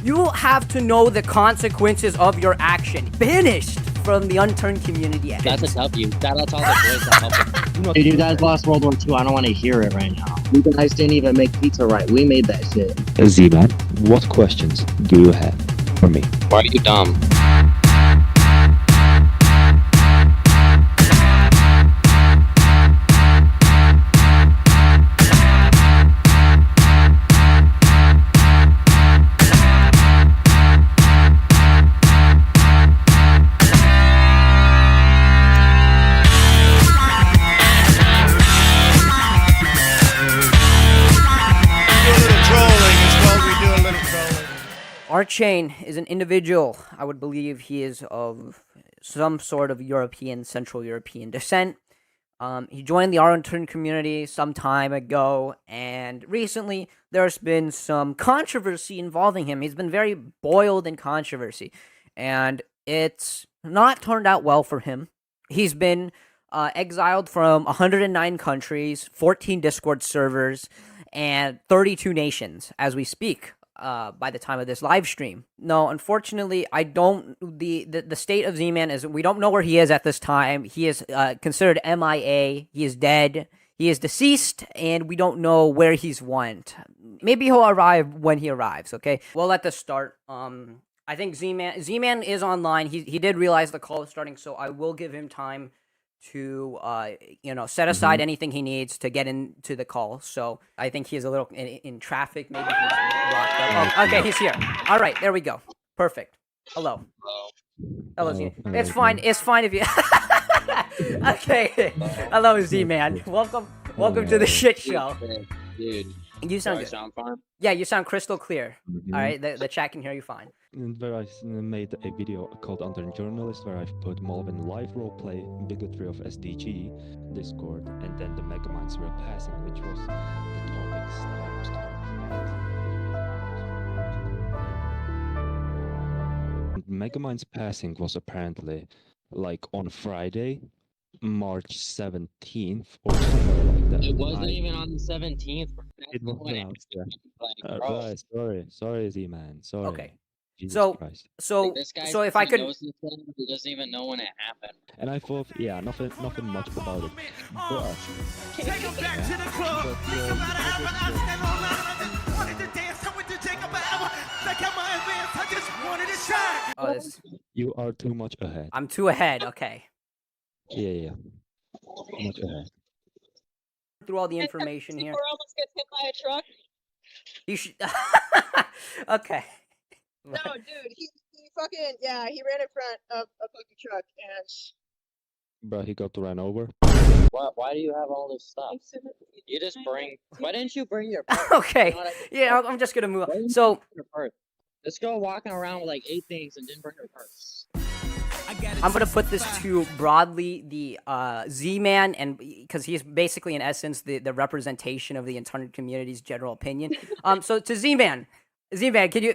You have to know the consequences of your action. Banished from the Unturned Community. That's a W. Shout out to all the boys that helped him. Dude, you guys lost World War II. I don't want to hear it right now. You guys didn't even make pizza right. We made that shit. Z-Man, what questions do you have for me? Why are you dumb? Archain is an individual. I would believe he is of some sort of European, Central European descent. He joined the Unturned Community some time ago, and recently there's been some controversy involving him. He's been very boiled in controversy, and it's not turned out well for him. He's been exiled from 109 countries, 14 Discord servers, and 32 nations as we speak. By the time of this live stream. No, unfortunately, I don't. The state of Z-Man is we don't know where he is at this time. He is considered MIA. He is dead. He is deceased, and we don't know where he's went. Maybe he'll arrive when he arrives. Okay, we'll let this start. I think Z-Man is online. He did realize the call is starting, so I will give him time to set aside anything he needs to get into the call. So I think he's a little in traffic. Maybe he's blocked up. Oh, okay, he's here. All right, there we go. Perfect. Hello. Z. It's fine. It's fine if you. Okay. Hello, Z-Man. Welcome to the shit show. Dude. You sound good. Sound fine? Yeah, you sound crystal clear. All right, the chat can hear you fine. Where I made a video called Unturned Journalist, where I've put Malvin live roleplay, bigotry of SDG, Discord, and then the Megaminds were passing, which was the topics that I was talking about. Megaminds passing was apparently like on Friday, March 17th or somewhere like that. It wasn't even on the 17th. It was announced, right. Sorry, Z-Man. Sorry. Okay. Jesus So Christ. This guy so if I could, knows this thing, he doesn't even know when it happened. And I thought, yeah, nothing much about it. But Take him back to the club. Think about it, everlasting online. Wanted to dance, I went to Jacob, but like how my advance, I just wanted to shine. you are too much ahead. I'm too ahead. Okay. Yeah. Too much ahead. Through all the information here. Almost gets hit by a truck. You should. Okay. No, dude, he fucking he ran in front of a fucking truck and. Bro, he got run over. Why do you have all this stuff? You just bring. Why didn't you bring your? Okay. You know Yeah, I'm just gonna move on. Why So. didn't you bring your purse? This girl walking around with like 8 things and didn't bring her purse. I'm gonna put this to broadly the Z-Man, and because he's basically in essence the representation of the Unturned Community's general opinion. So to Z-Man, can you?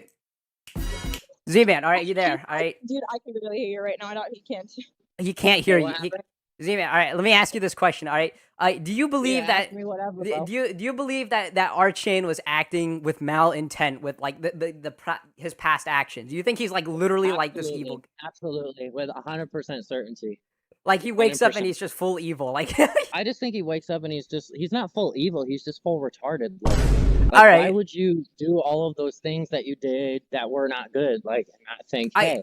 Z-Man, all right, you there? All right. Dude, I can barely hear you right now. He can't. He can't hear What you. happened? Z-Man, all right. Let me ask you this question. All right. Do you believe that? Ask me whatever, bro. Do you believe that Archain was acting with malintent with like his past actions? Do you think he's like literally like this evil? Absolutely, with 100% certainty. Like he wakes up 100%. and he's just full evil. Like. I just think he wakes up and he's not full evil. He's just full retarded. All right. Why would you do all of those things that you did that were not good? Like, not think, hey,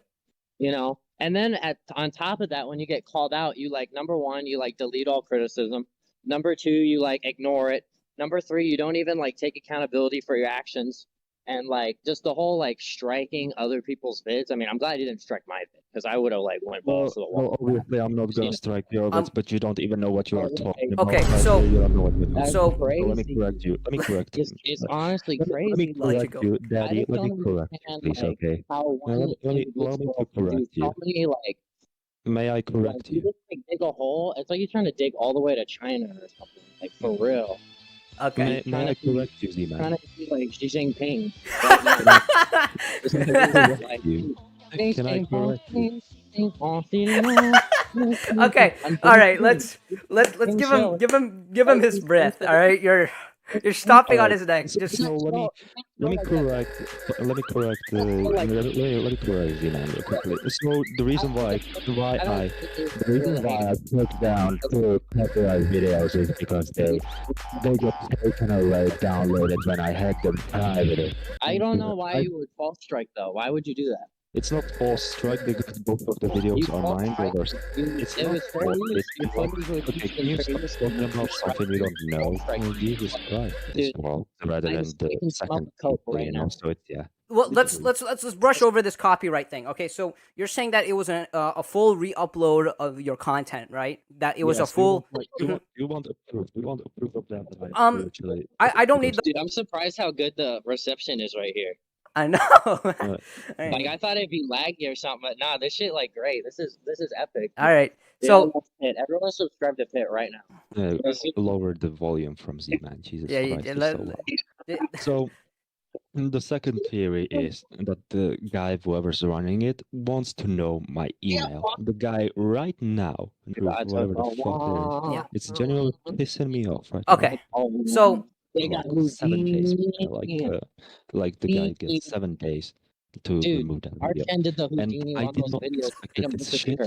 And then on top of that, when you get called out, you like, number one, you like delete all criticism. Number two, you like ignore it. Number three, you don't even like take accountability for your actions. And like just the whole like striking other people's vids. I mean, I'm glad you didn't strike my vid because I would have like went balls to the wall. Well, obviously, I'm not gonna strike your vids, but you don't even know what you are talking about. Okay, Right? so- You don't know what you're talking So- about. Let me correct you. It's honestly crazy. Let me correct you, Daddy. I Let me don't correct you, understand, please, like, okay? how one Let me individual can correct do you. so many, like, May I correct you you? just like dig a hole. It's like you're trying to dig all the way to China or something. Like for real. Okay. May I correct you, Z-Man? Trying to be like Xi Jinping. Can I correct you? Okay. All right. Let's give him his breath. All right. You're stomping on Alright, his neck. so, Just so let me correct Z-Man real quickly. So the reason why I took down two copyright videos is because they get taken away, downloaded when I had them private. I don't know why you would false strike though. Why would you do that? It's not false strike because both of the videos are mine. It's not false. It's like, okay, can you stop talking about something we don't know? Oh, Jesus Christ, this world, rather than the second people, you know. So it's well, let's brush over this copyright thing. Okay, so you're saying that it was a full re-upload of your content, right? That it was a full. You want a proof? You want a proof of that? I don't need the. Dude, I'm surprised how good the reception is right here. I know. Like I thought it'd be laggy or something, but nah, this shit like great. This is epic. All right, so everyone subscribe to Pit right now. Lower the volume from Z-Man. Jesus Christ. Yeah, So the second theory is that the guy, whoever's running it, wants to know my email. The guy right now, whatever the fuck it is, it's genuinely pissing me off. Right okay, so. Like 7 days, like the guy gets 7 days to remove that video. And I did not expect this shit.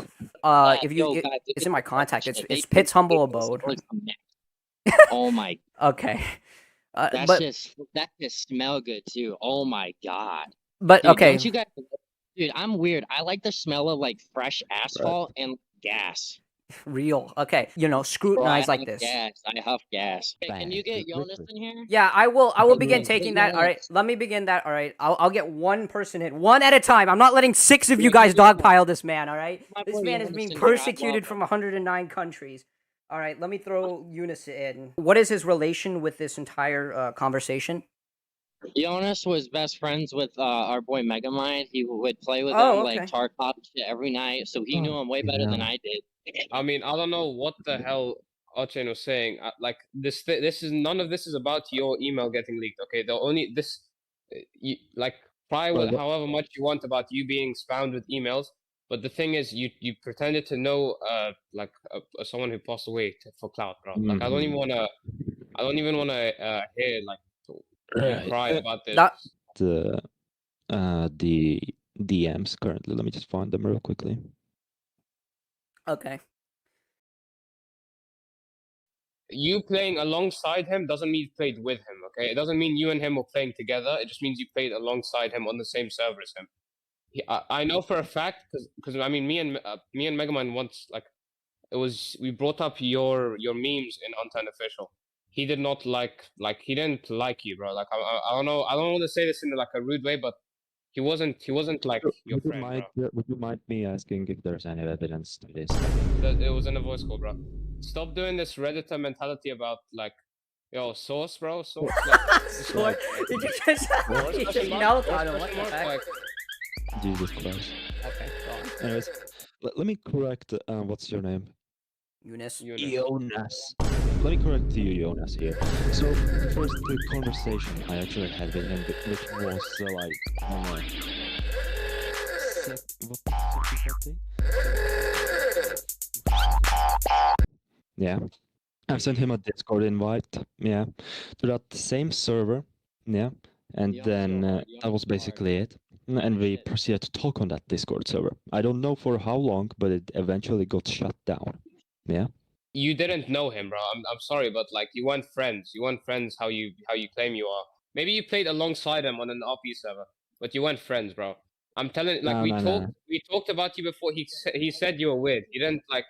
If you, it's in my contact. It's Pitt's humble abode. Oh my. Okay. That just smell good too. Oh my god. But dude, okay. Don't you guys, dude, I'm weird. I like the smell of like fresh asphalt and gas. Real. Okay. You know, scrutinize like this. Gas. I huff gas. Hey, can you get Jonas in here? Yeah, I will begin taking that. All right. Let me begin that. All right. I'll get one person in, one at a time. I'm not letting 6 of you guys dogpile this man, all right? This man is being persecuted from 109 countries. All right, let me throw Eunice in. What is his relation with this entire conversation? Jonas was best friends with our boy Megamind. He would play with him like Tarkov shit every night, so he knew him way better than I did. I mean, I don't know what the hell Archen was saying. Like this is none of this is about your email getting leaked. Okay, you like try with however much you want about you being spammed with emails. But the thing is, you pretended to know someone who passed away for clout, bro. Like I don't even wanna hear like you cry about this. The DMs currently. Let me just find them real quickly. Okay. You playing alongside him doesn't mean you played with him. Okay, it doesn't mean you and him were playing together. It just means you played alongside him on the same server as him. I know for a fact because I mean me and Megamind once we brought up your memes in Unturned Official. He did not he didn't like you, bro. Like I don't know. I don't want to say this in like a rude way, but he wasn't like your friend, bro. Would you mind me asking if there's any evidence to this? It was in a voice call, bro. Stop doing this Redditor mentality about like, yo, source, bro, source. Source. Did you just what the heck? Jesus Christ. Okay, go on. Anyways, let me correct. What's your name? Eunice. Jonas. Let me correct you, Jonas, here. So, first, the conversation I actually had with him, which was yeah. I sent him a Discord invite, yeah, to that same server, yeah, and then that was basically it. And we proceeded to talk on that Discord server. I don't know for how long, but it eventually got shut down. Yeah. You didn't know him, bro. I'm sorry, but like you weren't friends. You weren't friends how you claim you are. Maybe you played alongside him on an RP server, but you weren't friends, bro. I'm telling we talked about you before. He said you were weird. He didn't like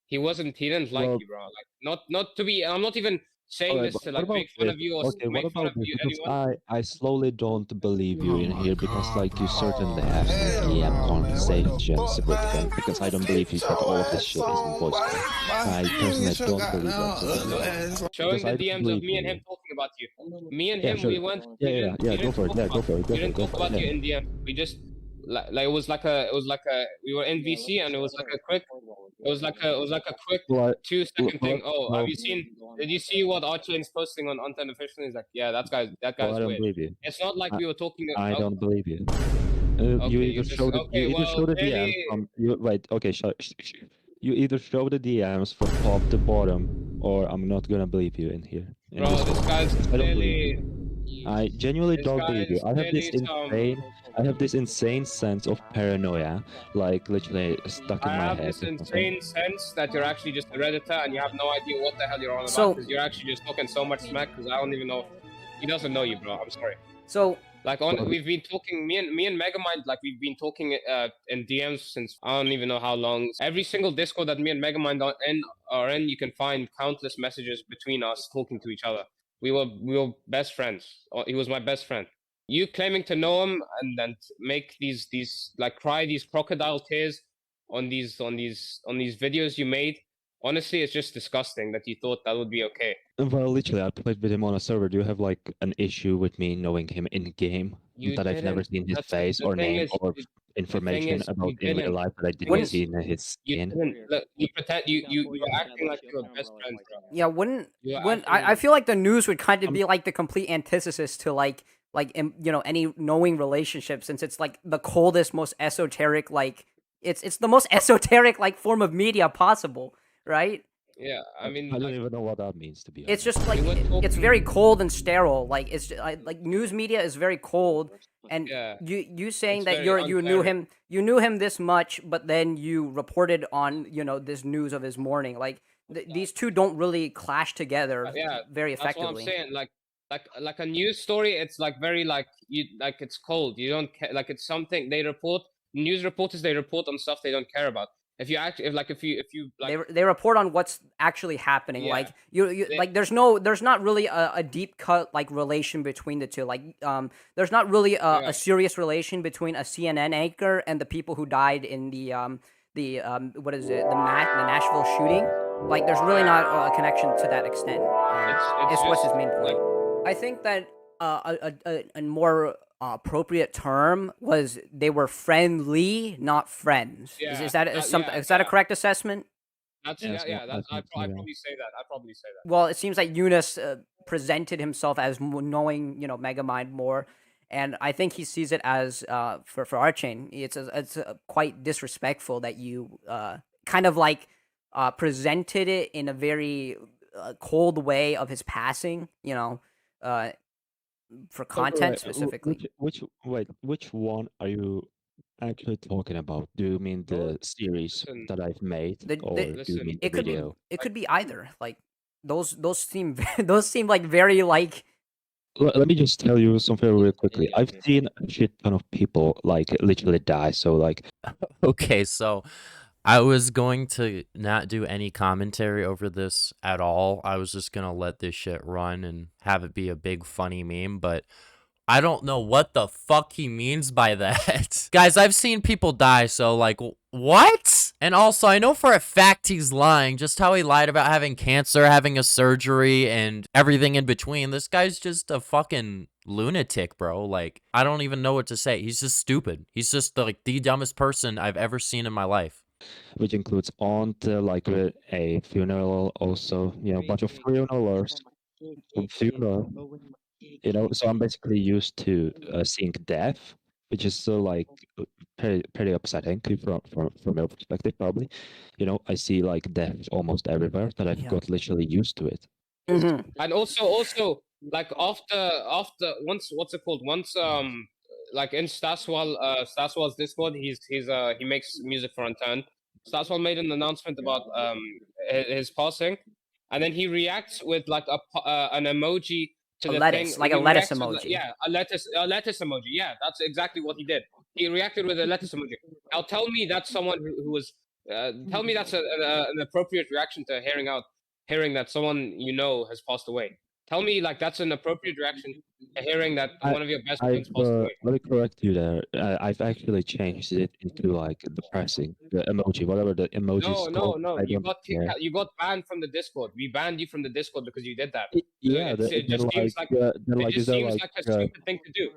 he didn't like you, bro. Like not to be I'm not even saying this to like make fun of you or make fun of you anyone. I slowly don't believe you in here because like you certainly have some DM conversations with him because I don't believe that all of this shit is in voice call. I personally don't believe that. Showing the DMs of me and him talking about you. Me and him, we went. Yeah, go for it. We didn't talk about you in DM. We just it was like a we were in VC and it was like a quick 2-second thing. Oh, have you seen? Did you see what Archain's posting on Unturned Official? He's like, yeah, that guy's I don't weird. believe you. It's not like we were talking. I don't believe you. You either show the DMs from you. Wait, okay, you either show the DMs from top to bottom, or I'm not gonna believe you in here. in Bro, Discord. this guy's I don't believe clearly. you. I genuinely This don't guy believe you. is clearly I have this insane sense of paranoia, like literally stuck in I my have head this or something. insane sense that you're actually just a redditor and you have no idea what the hell you're on about So- because you're actually just talking so much smack because I don't even know. He doesn't know you, bro. I'm sorry. So Like Well, we've been talking, me and Megamind, like we've been talking in DMs since I don't even know how long. Every single Discord that me and Megamind are in, you can find countless messages between us talking to each other. We were best friends. He was my best friend. You claiming to know him and then make these like cry these crocodile tears on these videos you made. Honestly, it's just disgusting that you thought that would be okay. well, literally, I played with him on a server. Do you have like an issue with me knowing him in game You that I've never didn't. seen his That's face the or thing name is, or the thing information is, about you in real didn't. life that I didn't Wouldn't- see in his You skin? didn't. Look, you pretend you were acting like you were best friends, bro. yeah, wouldn't You were wouldn't acting I feel like the news would kind of be like the complete antithesis to like you know, any knowing relationship, since it's like the coldest, most esoteric, like it's the most esoteric like form of media possible, right? Yeah, I mean, I don't like, even know what that means, to be It's honest. just like We were it's talking- very cold and sterile. Like it's just, like news media is very cold, and Yeah, you saying it's that very you knew uncaring. you knew him this much, but then you reported on, you know, this news of his morning. Like these two don't really clash together yeah, very that's what I'm effectively. saying. Like a news story, it's like very like it's cold. You don't care. Like it's something they report. News reporters, they report on stuff they don't care about. If you actually, if you like, They report on what's actually happening. Yeah. Like They- like there's not really a deep cut like relation between the two. Like there's not really Yeah. a serious relation between a CNN anchor and the people who died in the what is it, the Nashville shooting. Like there's really not a connection to that extent. It's Is what's his just, main point. I think that a more appropriate term was they were friendly, not friends. Yeah, Is that yeah, something? Is that a yeah. correct assessment? That's Yeah, yeah, that's yeah. what That's I I think, yeah. probably say that. I probably say that. Well, it seems like Eunice presented himself as knowing, you know, Megamind more, and I think he sees it as for Archain, it's quite disrespectful that you kind of like presented it in a very cold way of his passing, you know, for content Wait, specifically. which one are you actually talking about? Do you mean the series listen, that I've made, The- or the- do you listen, mean the It could video? be it could be either. Like those seem those seem like very like Let me just tell you something real quickly. I've seen a shit ton of people like literally die. So like, Okay, so I was going to not do any commentary over this at all. I was just going to let this shit run and have it be a big funny meme, but I don't know what the fuck he means by that. Guys, I've seen people die, so like, what? And also, I know for a fact he's lying, just how he lied about having cancer, having a surgery, and everything in between. This guy's just a fucking lunatic, bro. Like, I don't even know what to say. He's just stupid. He's just like the dumbest person I've ever seen in my life. which includes aunt, like a funeral, also, you know, a bunch of funerals, funeral. You know, so I'm basically used to seeing death, which is so like pretty upsetting from your perspective, probably. You know, I see like death almost everywhere that I've Yeah. got literally used to it. mhm. And also like after once what's it called? Once like in Staswal's Discord, he makes music for Unturned. Staswal made an announcement about his passing, and then he reacts with like an emoji to A the lettuce, thing. like He a lettuce reacts with, emoji. yeah, a lettuce emoji. Yeah, that's exactly what he did. He reacted with a lettuce emoji. Now tell me that's someone who was tell me that's an appropriate reaction to hearing that someone you know has passed away. Tell me like that's an appropriate reaction to hearing that one of your best friends passed away. Let me correct you there. I've actually changed it into like depressing, the emoji, whatever the emoji is called. No. I You don't got kicked care. out. You got banned from the Discord. We banned you from the Discord because you did that. Yeah, It then just seems like, like then it like, is just there seems like like a stupid thing to do.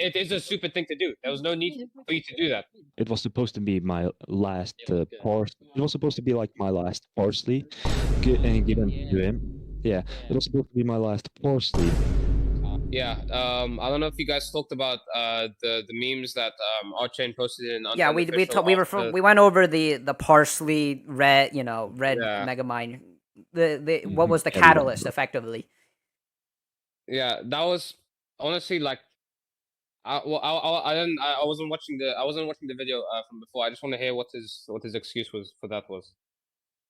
It is a stupid thing to do. There was no need for you to do that. it was supposed to be my last parse. It was supposed to be like my last parsley, and given to him. Yeah, it was supposed to be my last parsley. Yeah. I don't know if you guys talked about the memes that Archain posted in. Yeah, Unturned we Official after- we went over the parsley red, you know, red Yeah. Megamind. The what was the Yeah, catalyst effectively? Yeah, that was honestly like I wasn't watching the video from before. I just want to hear what his excuse was for that was.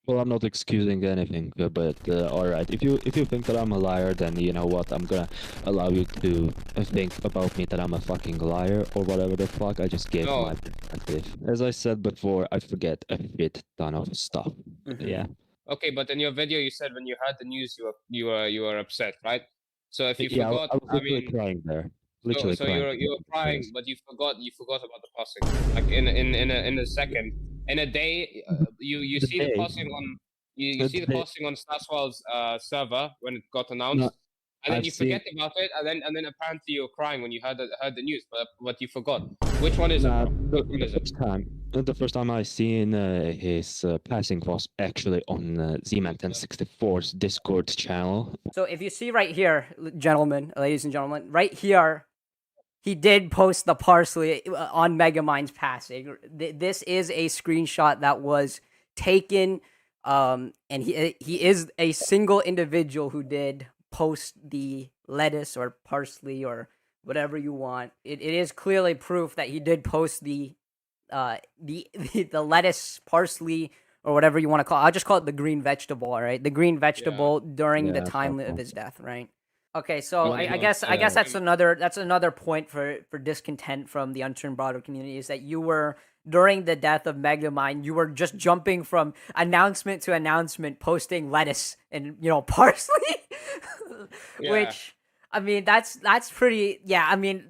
Well, I'm not excusing anything, but all right. If you think that I'm a liar, then you know what? I'm gonna allow you to think about me that I'm a fucking liar or whatever the fuck. I just gave No. my perspective. As I said before, I forget a shit ton of stuff. Yeah. Okay, but in your video you said when you heard the news you were upset, right? So if you Yeah, forgot, I was I literally mean, crying there. so Literally so crying. you were crying, but you forgot about the passing. Like in a second, in a day, you The see the day- passing on you the see the day- passing on Staswell's server when it got announced, No, and then I've you seen- forget about it, and then apparently you were crying when you heard the news, but you forgot. Which one is it, Nah, bro? Which one is it? the first time I seen his passing was actually on Z-Man 1064's Discord channel. So if you see right here, gentlemen, ladies and gentlemen, right here, he did post the parsley on Megamind's passing. This is a screenshot that was taken, and he is a single individual who did post the lettuce or parsley or whatever you want. It is clearly proof that he did post the lettuce, parsley, or whatever you want to call it. I'll just call it the green vegetable, all right? The green vegetable during the Yeah, time okay. of his death, right? Okay, so Yeah, I guess that's another point for discontent from the Unturned broader community is that you were during the death of Megamind, you were just jumping from announcement to announcement, posting lettuce and parsley, Yeah. which I mean that's pretty. Yeah, I mean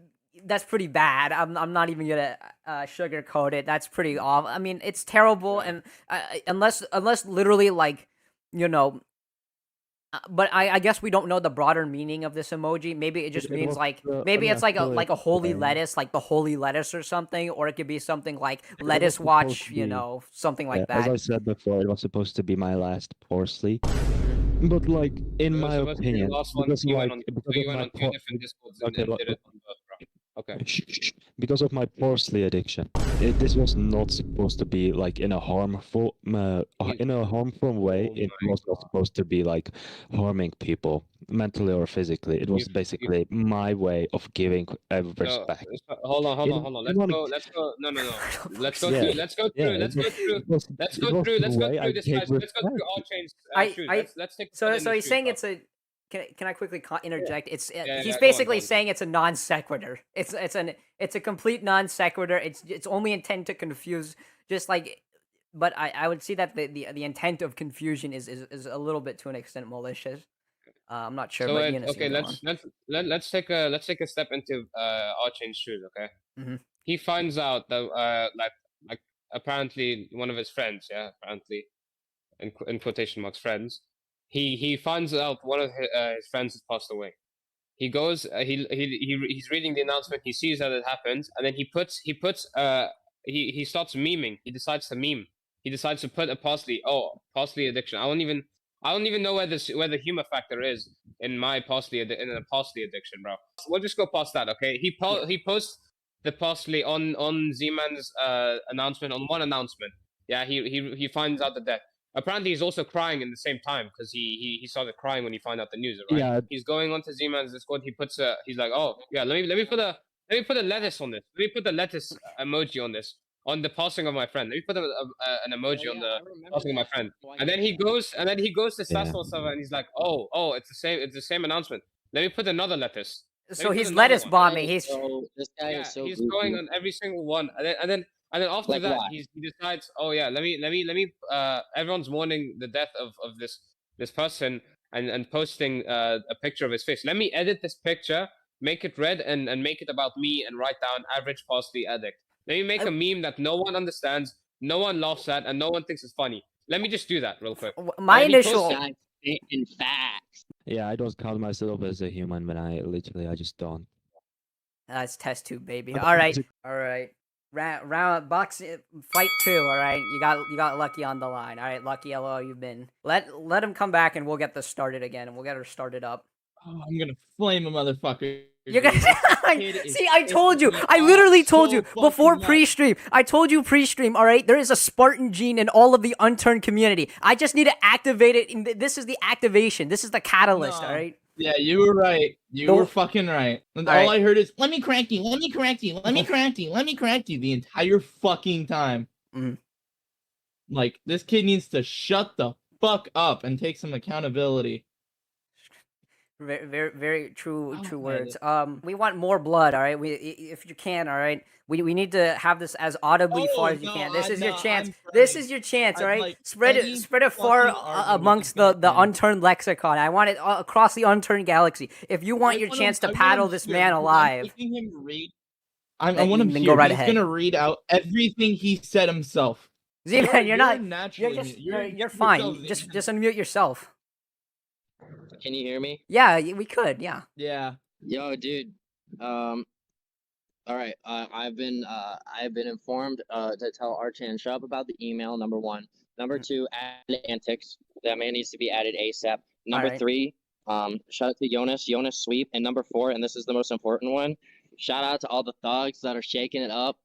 that's pretty bad. I'm not even gonna sugarcoat it. That's pretty awful. I mean it's terrible, and unless literally like but I guess we don't know the broader meaning of this emoji. Maybe it just It means was, like I maybe mean, it's like actually, a holy um, lettuce, like the holy lettuce or something, or it could be something like lettuce supposed watch, to be- something like As I that. said before, it was supposed to be my last parsley. But like, in It was my supposed to be the opinion, last one. because You like, went on because you of went my on two different Discords and okay, did it on both, bro. Okay. because of my parsley addiction, this was not supposed to be like in a harmful way. Oh It my was not supposed to be like harming people mentally or physically. It was You- basically my way of giving So, respect. hold on. In- Let's in go. one- No. Let's go Yeah, through. Let's go through. yeah, Let's go through. it was Let's it go was through. the Let's go way I through this, gave guys. Let's go through respect. all chains shoes. I Let's take. so Fernando's he's shoes, saying bro. it's a. Can I quickly interject? It's Yeah, he's go on, basically go on. saying it's a non sequitur. It's a complete non sequitur. It's only intended to confuse. Just like, but I would see that the intent of confusion is a little bit to an extent malicious. I'm not sure, So but Eunice, okay, you can go on. let's take a step into Archane's shoes. Okay. Mhm. He finds out that like apparently one of his friends, yeah, apparently in quotation marks friends, he finds out one of his friends has passed away. He goes, he's reading the announcement. He sees that it happens, and then he starts memeing. He decides to meme. He decides to put a parsley addiction. I don't even know where the humor factor is in my parsley in a parsley addiction, bro. We'll just go past that, okay? He posts the parsley on Z-Man's announcement, on one announcement. Yeah, he finds out the death. Apparently, he's also crying in the same time because he started crying when he found out the news. Right? Yeah. He's going onto Z-Man's Discord. He's like, oh yeah, let me put a lettuce on this. Let me put the lettuce emoji on this, on the passing of my friend. Let me put an emoji on the passing of my friend. And then he goes to Saswell server and he's like, oh, it's the same announcement. Let me put another lettuce. So he's lettuce bombing. He's This guy is so he's goofy. going on every single one, and then after Like that what? he decides, oh yeah, let me everyone's mourning the death of this person and posting a picture of his face. Let me edit this picture, make it red and make it about me and write down average parsley addict. Let me make a meme that no one understands, no one laughs at, and no one thinks is funny. Let me just do that real quick. my And he posts initial. it. Guy stating facts. Yeah, I don't count myself as a human when I just don't. That's test tube, baby. But All right, music- all right. Round box fight 2. All right, you got Lucky on the line. All right, Lucky, hello, you've been. Let him come back and we'll get this started again, and we'll get her started up. Oh, I'm gonna flame a motherfucker. You're gonna Kid is see. I told you. pissing me I literally off told so you fucking before much. pre-stream. I told you pre-stream. All right, there is a Spartan gene in all of the Unturned community. I just need to activate it. This is the activation. This is the catalyst. No. All right. Yeah, you were right. You Don't- were fucking right. And All all right. I heard is, let me correct you, let me correct you, let me correct you, let me correct you the entire fucking time. Mhm. Like, this kid needs to shut the fuck up and take some accountability. Very, very, very true Oh, words. We want more blood. All right, if you can, all right. We need to have this as audibly far as you can. This is your chance. This is your chance. All right, Like, spread any it far fucking argument amongst is the gonna win. unturned lexicon. I want it across the unturned galaxy. If you want I your want chance him- to I want paddle him this here, man because I'm alive, making him read. I then want him then here. go right He's ahead. gonna read out everything he said himself. Z-Man, you're not. naturally You're just. mute. You're mute fine. yourself, Just unmute yourself. Can you hear me? Yeah, we could. Yeah. Yeah. Yo, dude. All right. I've been informed to tell Archan shut up about the email. Number one. Number two, add antics. That man needs to be added ASAP. Number Alright. three, shout out to Jonas sweep. And number four, and this is the most important one, shout out to all the thugs that are shaking it up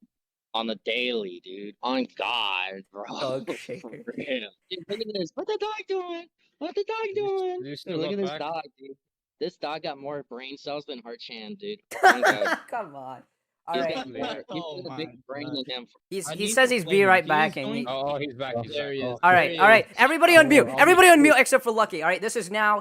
on the daily, dude. On God, bro. Thug shaker. For real. Dude, look at this. What the dog doing? What the dog doing? You Dude, still look at got this back? dog, dude. This dog got more brain cells than Harchan, dude. On God. Come on. All He's right. got more. He's Oh got a my big brain God. than him. I He need says to he's flame be him. right He back, is and going- he. Oh, he's back. He's There back. he is. All There right, he all right. is. Everybody on mute. I'll Everybody be on mute quick. except for Lucky. All right, this is now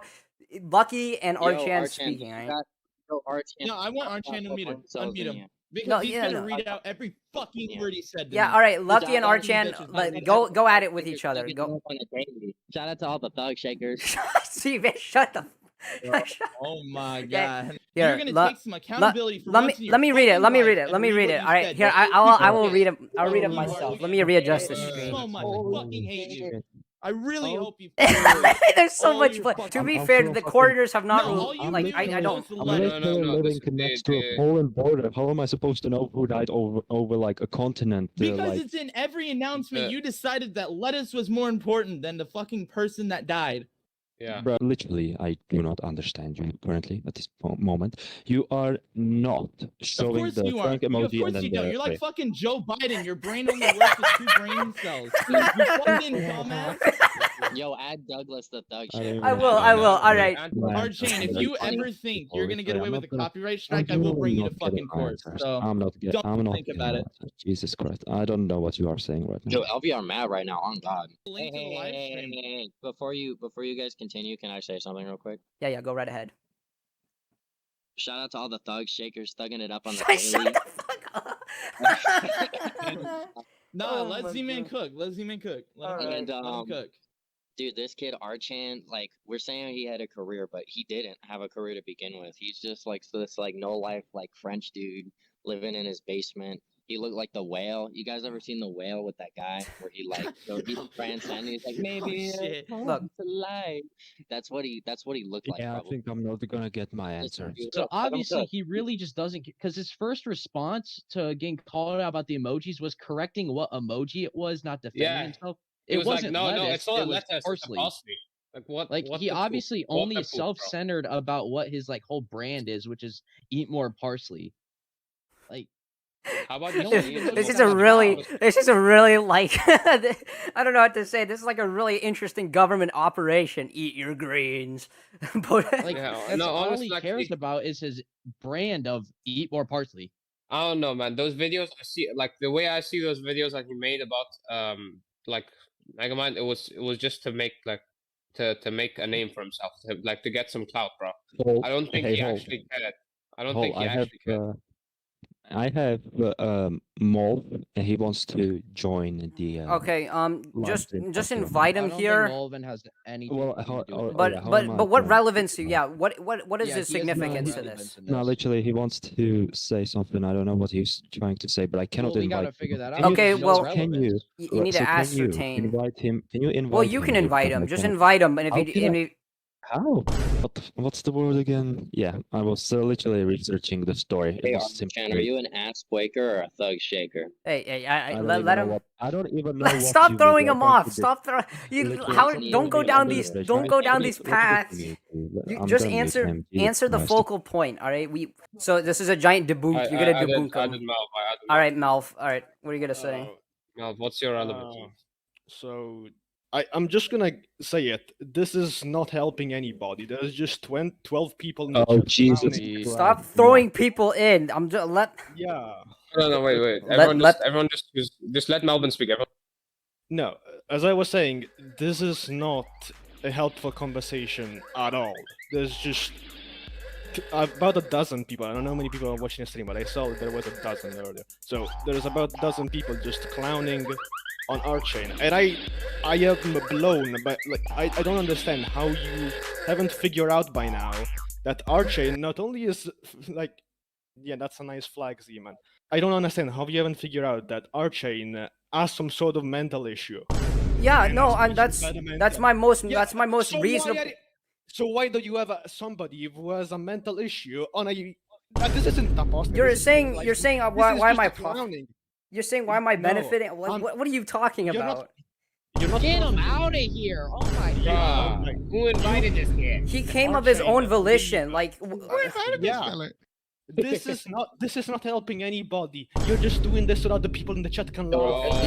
Lucky and Yo, Archan Archan, speaking. All you right. got- yo, Archan, No, I want you got Archan to more mute him. brain cells Unmute than him. you. Because No, he's yeah, gonna no. read out every fucking Yeah. word he said to Yeah. me. All right, Lucky Shout and out to Archan, Archan, bitches, go at it with Shakers each other. thugging Go. up on the daily. Shout out to all the thug shakers. See, man, shut the. Bro, oh my Yeah, God. here, You're gonna take some accountability for let once in me your let me read it. fucking Let me life read it. and Let me read what it. you All right, said. here Don't I will focus. read it. I'll read it Holy myself. fucking Let me readjust the shit. screen. So much. I fucking hate you. I really Oh. hope you. There's so all much your blood. fucking- To be I'm fair, from the fucking- coroners have not No, ruled. all you Like do I is don't. the I'm letter. literally no, living this- next they- to a Poland border. How am I supposed to know who died over like a continent? Because like, it's in every announcement. Uh, You decided that lettuce was more important than the fucking person that died. Yeah. bro, literally, I do not understand you currently at this moment. You are not Of showing course the you are. Frank Of emoji course and then you don't. the You're like wait. fucking Joe Biden. Your brain only works with 2 brain cells. You fucking dumbass. Yo, add Douglas the thug I don't shaker. even I will. I will. All right. Archan, if you ever think you're gonna get away with a copyright strike, I will bring you to fucking court. So I'm not don't think getting about it. answers. Jesus Christ, I don't know what you are saying right now. Yo, LV are mad right now. On God. link to the live stream. Before you guys continue, can I say something real quick? Yeah. Go right ahead. Shout out to all the thug shakers thugging it up on the Shut daily. the fuck up. Nah, Oh let my Z-Man God. cook. Let Z-Man cook. Let him, And, let him cook. Dude, this kid Archan, like, we're saying he had a career, but he didn't have a career to begin with. He's just like this like no life like French dude living in his basement. He looked like the whale. You guys ever seen the whale with that guy where he like so he's transcending? He's like maybe shit. Look. to life. That's what he looked like. Yeah, I Probably. think I'm not gonna get my answer. So obviously he really just doesn't, because his first response to getting called out about the emojis was correcting what emoji it was, not defending Yeah. himself. It was like, wasn't no, lettuce, it's not it was lettuce, it's parsley. parsley. Like what? Like what he the fuck? obviously What only the fuck, bro? self-centered about what his like whole brand is, which is eat more parsley. Like How about No you one say even it? knows This what is a that's really, about. this is a really like, I don't know what to say. This is like a really interesting government operation. Eat your greens. But Like Yeah, that's no, all honestly, he like, cares about is his brand of eat more parsley. I don't know, man. Those videos I see, like the way I see those videos that he made about like Megamind, it was just to make like to make a name for himself, to get some clout, bro. I don't think he actually cared. I don't think he actually cared. I have Mol, and he wants to join the. okay, live stream just after. invite I him don't here. think Molvin has anything Well, to how- do oh, with it. But yeah, how am I what gonna- relevance? Yeah, what is Yeah, the he has no significance to relevance this? in No, this. literally, he wants to say something. I don't know what he's trying to say, but I cannot Well, we invite gotta him. figure that Can out. you- Okay, There's no well, can you? relevance. You need to Can you ascertain. invite him? Can you invite Well, you him can here? invite Because him. I Just cannot- invite him, and if How you, can I- and if How? What's the word again? Yeah, I was literally researching the story. Hey, It was Archan, simply. are you an ass quaker or a thug shaker? hey, I don't let, even let know him. what- I don't even know what Stop you throwing mean. him I off. can't Stop throwing. You Literally, how? stop Don't go throwing down him these. off. Don't go down Look these at the paths. mute. You I'm just done with answer him. Jesus answer the Christ. focal point. All right. So this is a giant debunk. You're gonna debunk I him. did Malv. I did All Malv. right, Malf. All right. What are you gonna say? Malv, what's your relevance? So I'm just gonna say it. This is not helping anybody. There's just 12 people in the Oh chat Jesus clowning. Christ! Stop throwing people in. I'm just Yeah. No, wait. Let- Everyone just let Melvin speak. Everyone. No, as I was saying, this is not a helpful conversation at all. There's just about a dozen people. I don't know how many people are watching the stream, but I saw there was a dozen earlier. So there's about a dozen people just clowning on Archain, and I am blown. But like, I don't understand how you haven't figured out by now that Archain not only is like, yeah, that's a nice flag, Z-Man. I don't understand how you haven't figured out that Archain has some sort of mental issue. Yeah, And no, has and issues that's my most so reasonable. So why do you have somebody who has a mental issue on a? This isn't a post. You're saying why am I clowning? You're saying why am I No, benefiting? What are you talking you're about? You're not Get him profiting. out of here! Oh my Bruh, god! who invited this kid? He came of his own volition. Like, Yeah. This is not helping anybody. You're just doing this so that the people in the chat can laugh.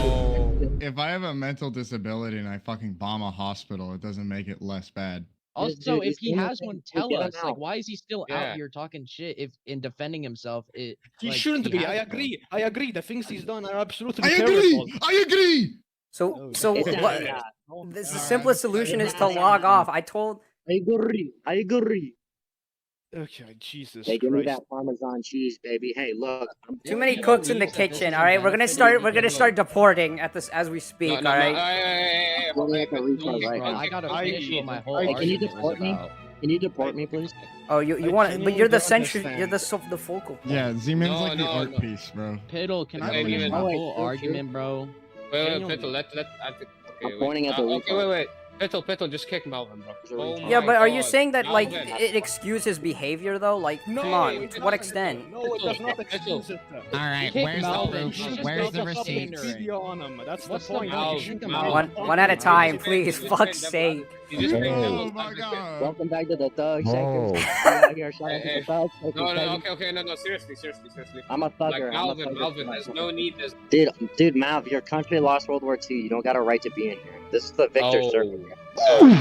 If I have a mental disability and I fucking bomb a hospital, it doesn't make it less bad. Also, if he has one, tell get him us. Like, out. why is he still Yeah. out here talking shit if in defending himself? He like, shouldn't be. has I one? agree. I agree. The things he's done are absolutely I terrible. agree. I agree. so It's what? yeah. The simplest solution is to log off. I told. I agree. Okay, Jesus Hey, give me Christ. that Parmesan cheese, baby. Hey, look. Too many cooks in the kitchen. All right, we're gonna start deporting at this as we speak. All right. I gotta finish what my whole Hey, can you argument was deport me? about. Can you deport me, please? Oh, you I want it, but you're the genuinely central. don't You're the focal point. Yeah, Z-Man's No, like the no, art no. piece, bro. Piddle, can I Hey, finish David. my Oh, wait, whole true. argument, bro? Wait, Genuinely. Pittle, I'm pointing at the okay, retard. wait. Pittle, just kick Melvin, bro. He's a Oh retard. Yeah, my but are you God. saying that like Melvin. it excuses behavior though? Like, No, come on, it to what doesn't. extent? No, it does not Pittle. excuse it. All right, Kick where's the Melvin. proof? He's just Where's the making stuff receipt? ignorant. Video on him. That's What's the the point. point? You Kick him shouldn't out. One at a time, Just please. kick Fuck's them, sake. You just kicked Oh them. my god. Welcome back to the Thug Shakers. Oh. We out here shouting Hey, to the Thug Shakers, No, baby. okay, no, seriously. I'm a thugger. Like I'm a Melvin, thugger. there's no need. Dude, Mav, your country lost World War II. You don't got a right to be in here. This is the victor circle.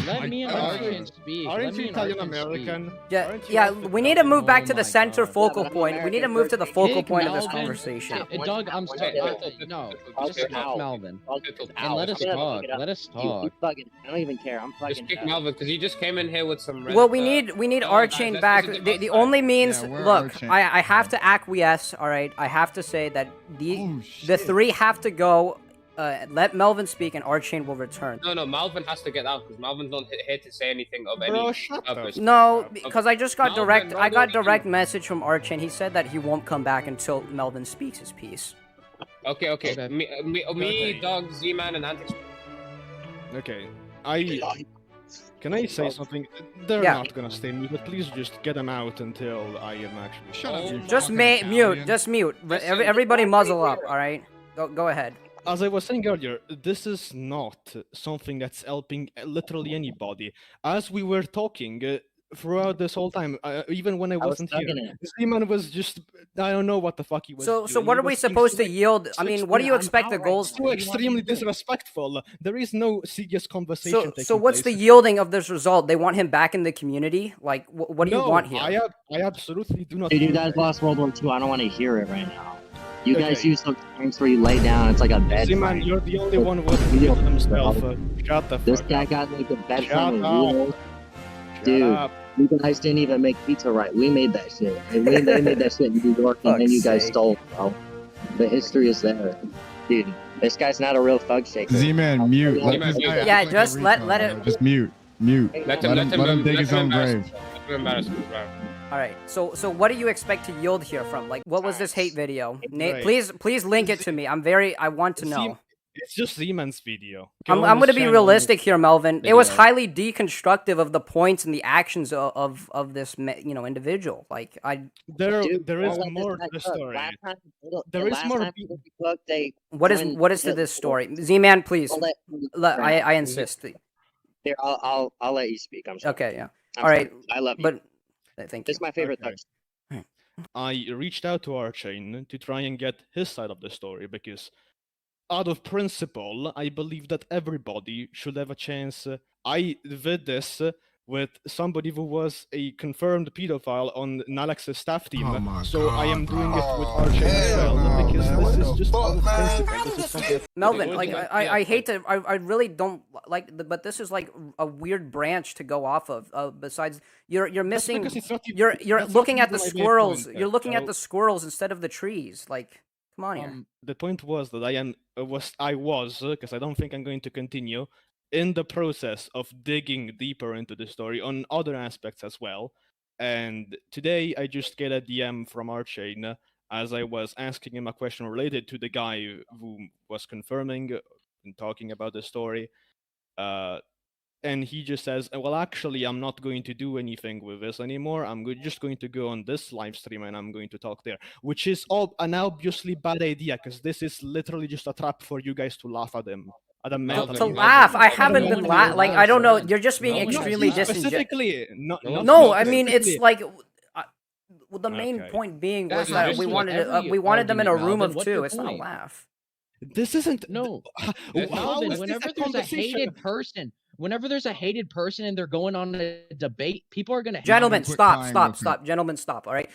Let me and Arkin speak. Aren't Let you me and Italian Arkin speak. American? Yeah, Aren't you yeah. African? We need to move back Oh to the my center God. focal Yeah, but I'm point. We need to American. move to the focal Kick point of this Melvin. conversation. Doug, I'm sorry. No, just kick out. Melvin. Pittle, And let us I'm gonna talk. pick it up. Let us You talk. fucking. I don't even care. I'm fucking. Just kick done. Melvin because he just came in here with some. Well, we need No, Archain that back. doesn't The give us only means, Yeah, we're look, Archain. I have to acquiesce. All right, I have to say that Oh, the shit. three have to go. Let Melvin speak, and Archain will return. No, Melvin has to get out because Melvin's not here to say anything of Bro, any shut purpose. No, because I just got Melvin, I got Melvin, direct message from Archain. He said that he won't come back until Melvin speaks his piece. Okay. Okay. Me, Okay. Doug, Z-Man, and Antics. Okay. Can I say something? They're Yeah. not gonna stay me, but please just get them out until I am actually. Shut up, you Just fucking mute. Italian. Just mute. Listen, Everybody muzzle up. All right. Go ahead. As I was saying earlier, this is not something that's helping literally anybody. As we were talking throughout this whole time, even when I was wasn't here, thugging it. Z-Man was just, I don't know what the fuck he was So doing. what He are we was being supposed to so- yield? I mean, what do you I'm expect out the right goals? now. so What do you want me extremely to do? disrespectful. There is no serious conversation So taking what's the place. yielding of this result? They want him back in the community. Like, what do you No, want here? I absolutely do not. Dude, you want guys that. lost World War II. I don't want to hear it right now. You guys Okay. use those terms where you lay down. It's like a bed. Z-Man, frame. you're the only one who hasn't You killed don't- himself. Shut the This fuck guy up. got like a bed Shut frame with up. wheels. Shut Dude. up. You guys didn't even make pizza right. We made that shit. And they made that shit in New York, and then you guys Fuck's sake. stole, bro. The history is there. Dude, this guy's not a real thug shaker. Z-Man, mute. Let Z-Man, this guy mute. act Yeah, like a just let retard, it- bro. Just mute. Mute. Let Let him dig his own embarrass grave. himself. Let him embarrass himself. All right. So what do you expect to yield here from? Like, what was this hate video? Nate, Right. please link it to me. I want to know. It's just Z-Man's video. I'm Go going on to his be channel. realistic here, Melvin. It was Video. highly deconstructive of the points and the actions of this individual. Like There Dude, there don't is let this more guy to the cook. story. Last time, There is last more time pe- people cooked, they what is joined to the- this story? Z-Man, please. I'll let- I insist. Here, I'll let you speak. I'm sorry. Okay, yeah. I'm All right, sorry. I love you. but thank you. This is my favorite Okay. thug. I reached out to Archain to try and get his side of the story because out of principle, I believe that everybody should have a chance. I did this with somebody who was a confirmed pedophile on Nalex's staff team. So I am doing it with Archie as well, because this is just out of principle. This is something. Melvin, like I hate to, I really don't like, but this is like a weird branch to go off of. Besides, you're missing, you're looking at the squirrels. You're looking at the squirrels instead of the trees. Like, come on here. The point was that I was because I don't think I'm going to continue in the process of digging deeper into the story on other aspects as well. And today I just get a DM from Archain as I was asking him a question related to the guy who was confirming and talking about the story. And he just says, well, actually, I'm not going to do anything with this anymore. I'm just going to go on this live stream and I'm going to talk there, which is an obviously bad idea because this is literally just a trap for you guys to laugh at him. To laugh, I haven't been like I don't know. You're just being extremely specifically. No, I mean it's like the main point being was that we wanted them in a room of two. It's not a laugh. This isn't no. Whenever there's a hated person. Whenever there's a hated person and they're going on a debate, people are gonna. Gentlemen, stop. Gentlemen, stop. All right.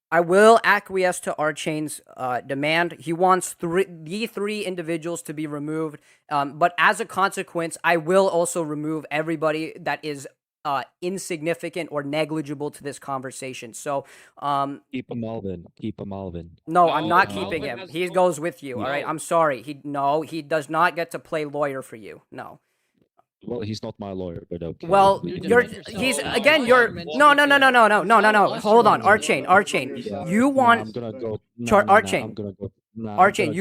I will acquiesce to Archain's demand. He wants the three individuals to be removed, but as a consequence, I will also remove everybody that is insignificant or negligible to this conversation. So, keep him, Alvin. Keep him, Alvin. No, I'm not keeping him. He goes with you. All right. I'm sorry. He does not get to play lawyer for you. No. Well, he's not my lawyer, but okay. Well, no. Hold on, Archain. You want Archain,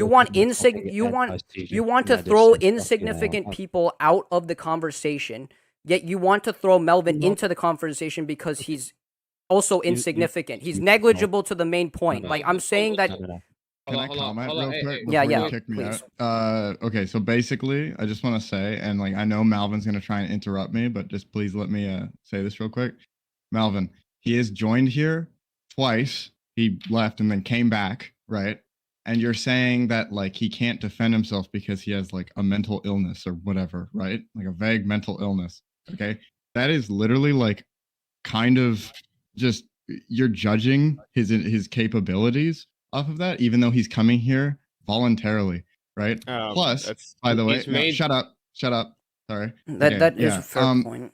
you want to throw insignificant people out of the conversation, yet you want to throw Melvin into the conversation because he's also insignificant. He's negligible to the main point. Like I'm saying that. Can I comment real quick? Yeah, you kick me out? Okay, so basically, I just want to say, and like I know Malvin's gonna try and interrupt me, but just please let me say this real quick. Malvin, he has joined here twice. He left and then came back, right? And you're saying that like he can't defend himself because he has like a mental illness or whatever, right? Like a vague mental illness. Okay, that is literally like kind of just you're judging his capabilities off of that, even though he's coming here voluntarily, right? Plus, by the way, shut up. Sorry. That is a fair point.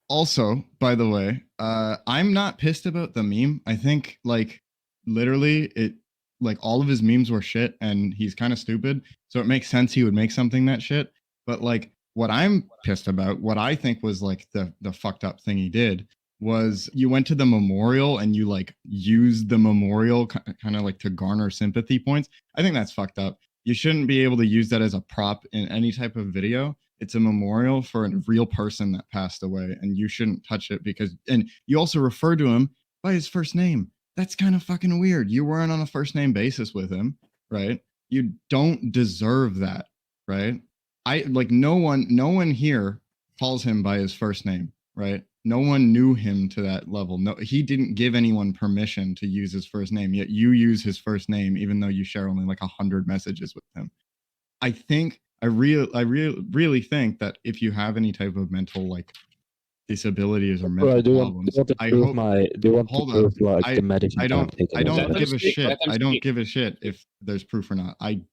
Also, by the way, I'm not pissed about the meme. I think like literally like all of his memes were shit and he's kind of stupid. So it makes sense he would make something that shit. But like what I'm pissed about, what I think was like the fucked up thing he did was you went to the memorial and you like used the memorial kind of like to garner sympathy points. I think that's fucked up. You shouldn't be able to use that as a prop in any type of video. It's a memorial for a real person that passed away and you shouldn't touch it and you also refer to him by his first name. That's kind of fucking weird. You weren't on a first name basis with him, right? You don't deserve that, right? No one here calls him by his first name, right? No one knew him to that level. No, he didn't give anyone permission to use his first name, yet you use his first name, even though you share only like 100 messages with him. I really think that if you have any type of mental like disabilities or mental problems, I don't give a shit. I don't give a shit if there's proof or not. I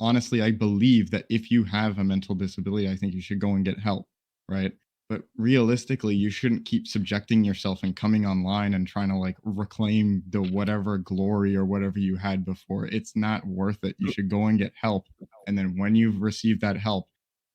believe that if you have a mental disability, I think you should go and get help, right? But realistically, you shouldn't keep subjecting yourself and coming online and trying to like reclaim the whatever glory or whatever you had before. It's not worth it. You should go and get help. And then when you've received that help,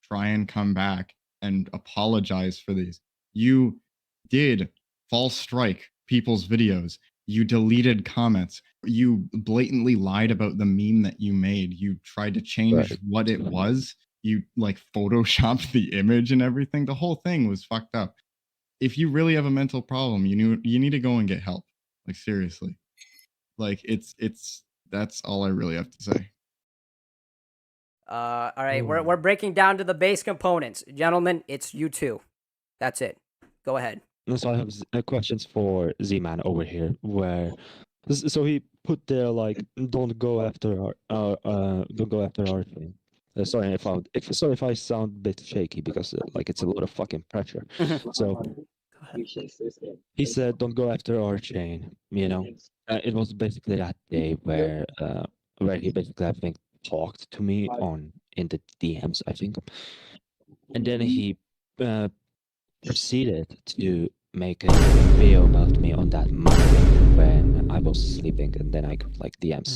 try and come back and apologize for these. You did false strike people's videos. You deleted comments. You blatantly lied about the meme that you made. You tried to change what it was. You like photoshopped the image and everything. The whole thing was fucked up. If you really have a mental problem, you need to go and get help. Like seriously. Like that's all I really have to say. All right, we're breaking down to the base components. Gentlemen, it's you two. That's it. Go ahead. So I have questions for Z-Man over here, so he put there like don't go after our thing. Sorry if I sound a bit shaky because like it's a lot of fucking pressure. So he said don't go after our chain. You know, it was basically that day where he basically I think talked to me in the DMs I think, and then he proceeded to make a video about me on that Monday when I was sleeping, and then I got like DMs,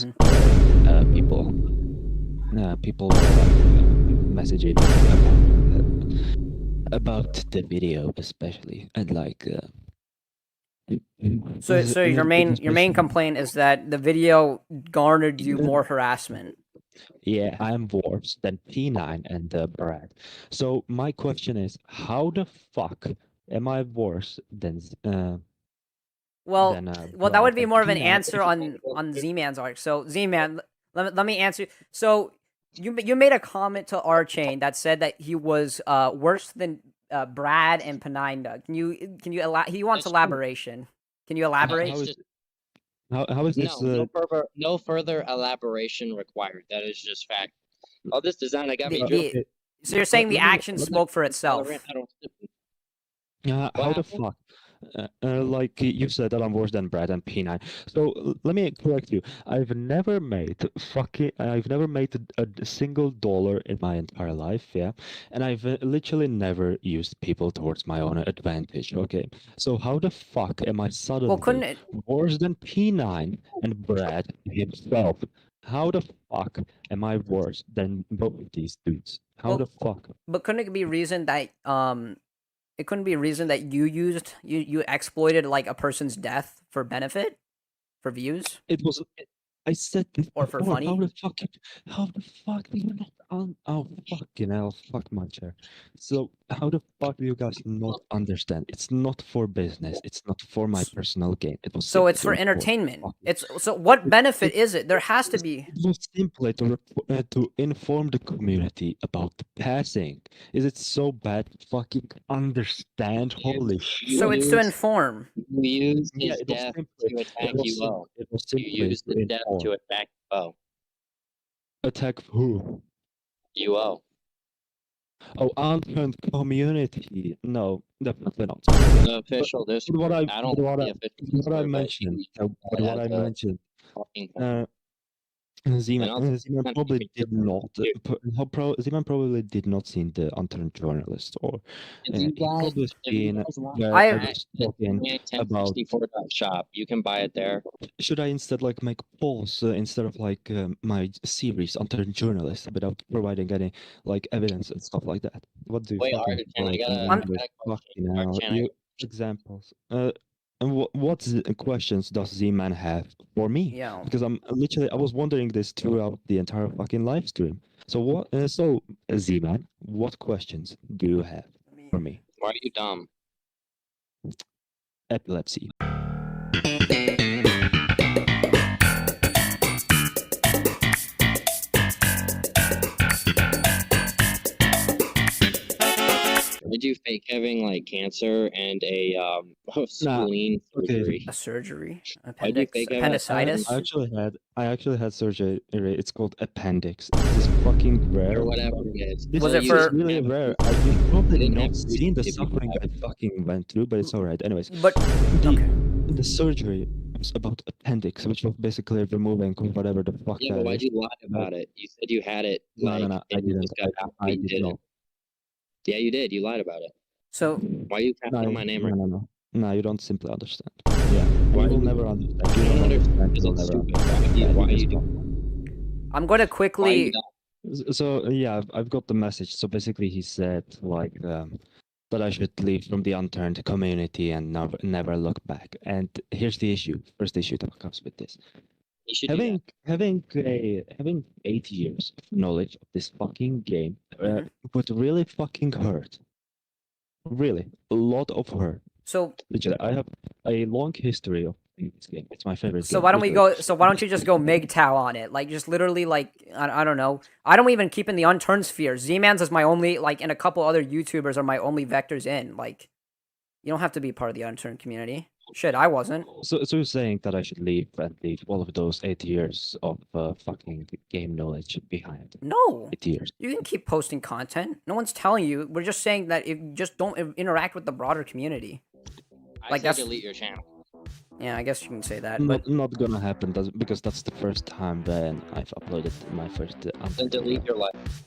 people messaging about the video especially, and like. So your main complaint is that the video garnered you more harassment. Yeah, I'm worse than P9 and Brad. So my question is, how the fuck am I worse than Well, that would be Brad more of and an P9? answer on Z-Man's arc. So Z-Man, let me answer. So you made a comment to our chain that said that he was worse than Brad and Penina. Can you he wants elaboration? Can you elaborate? How is this? No further elaboration required. That is just fact. All this design I got me. So you're saying the action spoke for itself? How the fuck? Like you said that I'm worse than Brad and P9. So let me correct you. I've never made a single dollar in my entire life, yeah, and I've literally never used people towards my own advantage. Okay, so how the fuck am I suddenly worse than P9 and Brad himself? How the fuck am I worse than both of these dudes? How the fuck? But couldn't it be reason that it couldn't be a reason that you exploited like a person's death for benefit, for views? It was. I said this or for before. funny. How the fuck do you not? Oh fucking hell! Fuck my chair. So how the fuck do you guys not understand? It's not for business. It's not for my personal gain. It was. So it's for entertainment. So what benefit is it? There has to be. It was simply to inform the community about the passing. Is it so bad? To fucking understand? Holy shit! So it's to inform. You used his it was death simply- to attack it was you. sim- it was You simply used to his death inform. to attack Bo. Attack who? UO. Oh, Unturned Community. No, definitely not. The official Discord. What I don't what the I, official what I Discord, but mentioned. you What I as a mentioned. fucking Zeman probably did not. Zeman probably did not see the Unturned Journalist, or he probably seen where I was talking about. shop. You can buy it there. Should I instead like make polls instead of like my series Unturned Journalist without providing any like evidence and stuff like that? What do you Wait, fucking Artisan, I got a fucking hell? You examples. And what questions does Z-Man have for me? Yeah. Because I was wondering this throughout the entire fucking live stream. So what? Z-Man, what questions do you have for me? Why are you dumb? Epilepsy. Did you fake having like cancer and a spleen surgery? A surgery? Why'd you fake having Appendicitis? I actually had surgery. It's called appendix. It's fucking rare. Or whatever it is. This Was it is for- really rare. You've probably not seen the suffering I fucking went through, but it's alright. Anyways, But the surgery was about appendix, which was basically removing whatever the fuck Yeah, that but why'd is. you lie about it? You said you had it. No, Like, I and you didn't. just got out I and did did not. it. Yeah, you did. You lied about it. So Why are you passing on my name? No, you don't simply understand. Yeah, Why you will you- never understand. I You don't don't understand. understand. You will It's never stupid. understand. Why are you just doing? I'm going to Why are you quickly. dumb? So yeah, I've got the message. So basically, he said like that I should leave from the Unturned Community and never look back. And here's the issue. First issue that comes with this. You should do that. Having 8 years of knowledge of this fucking game would really fucking hurt. Really, a lot of hurt. So Literally, I have a long history of playing this game. It's my favorite. So game, why don't we literally. go? So why don't you just go MGTOW on it? Like just literally like I don't know. I don't even keep in the Unturned sphere. Z-Man's is my only like, and a couple other YouTubers are my only vectors in. Like, you don't have to be part of the Unturned community. Shit, I wasn't. So you're saying that I should leave and leave all of those 8 years of fucking game knowledge behind? No. 8 years. You can keep posting content. No one's telling you. We're just saying that if you just don't interact with the broader community. I say delete your channel. Yeah, I guess you can say that. Not gonna happen because that's the first time when I've uploaded my first. Then delete your life.